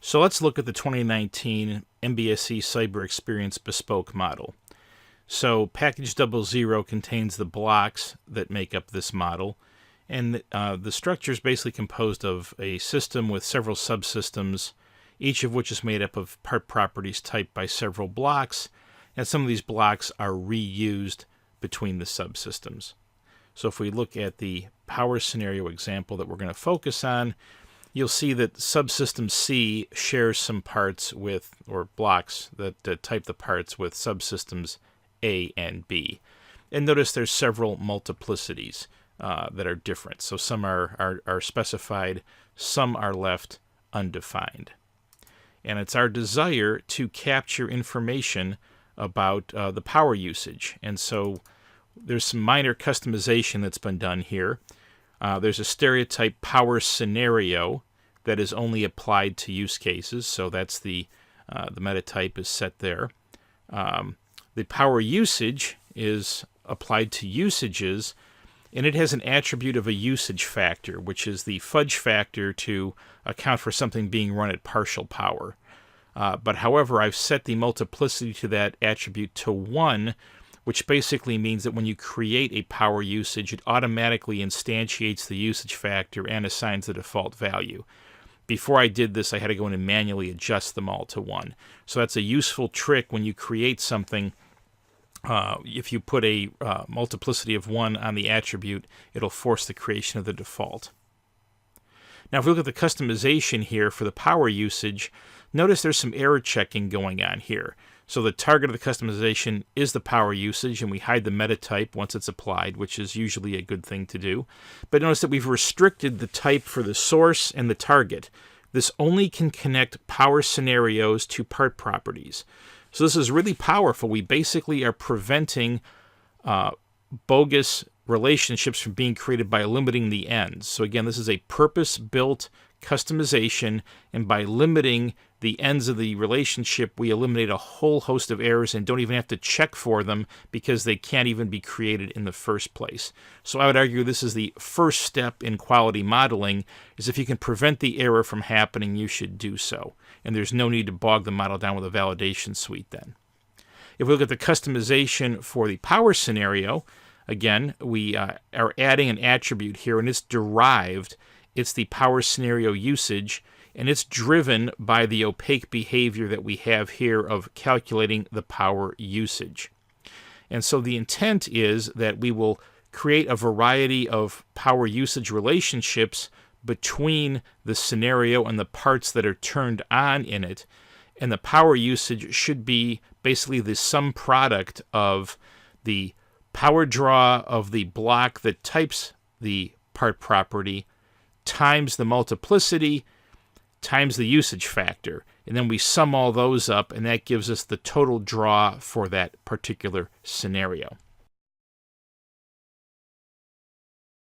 So let's look at the 2019 MBSE Cyber Experience Bespoke model. So package 00 contains the blocks that make up this model, and the structure is basically composed of a system with several subsystems, each of which is made up of part properties typed by several blocks, and some of these blocks are reused between the subsystems. So if we look at the power scenario example that we're going to focus on, you'll see that subsystem C shares some parts with, or blocks that type the parts with subsystems A and B. And notice there's several multiplicities that are different. So some are specified, some are left undefined. And it's our desire to capture information about the power usage. And so there's some minor customization that's been done here. There's a stereotype power scenario that is only applied to use cases, so that's the meta type is set there. The power usage is applied to usages, and it has an attribute of a usage factor, which is the fudge factor to account for something being run at partial power. But however, I've set the multiplicity to that attribute to 1, which basically means that when you create a power usage, it automatically instantiates the usage factor and assigns the default value. Before I did this, I had to go in and manually adjust them all to 1. So that's a useful trick when you create something. If you put a multiplicity of 1 on the attribute, it'll force the creation of the default. Now, if we look at the customization here for the power usage, notice there's some error checking going on here. So the target of the customization is the power usage, and we hide the meta type once it's applied, which is usually a good thing to do. But notice that we've restricted the type for the source and the target. This only can connect power scenarios to part properties. So this is really powerful. We basically are preventing bogus relationships from being created by limiting the ends. So again, this is a purpose-built customization, and by limiting the ends of the relationship, we eliminate a whole host of errors and don't even have to check for them because they can't even be created in the first place. So I would argue this is the first step in quality modeling, is if you can prevent the error from happening, you should do so. And there's no need to bog the model down with a validation suite then. If we look at the customization for the power scenario, again, we are adding an attribute here, and it's derived. It's the power scenario usage, and it's driven by the opaque behavior that we have here of calculating the power usage. And so the intent is that we will create a variety of power usage relationships between the scenario and the parts that are turned on in it, and the power usage should be basically the sum product of the power draw of the block that types the part property times the multiplicity times the usage factor. And then we sum all those up, and that gives us the total draw for that particular scenario.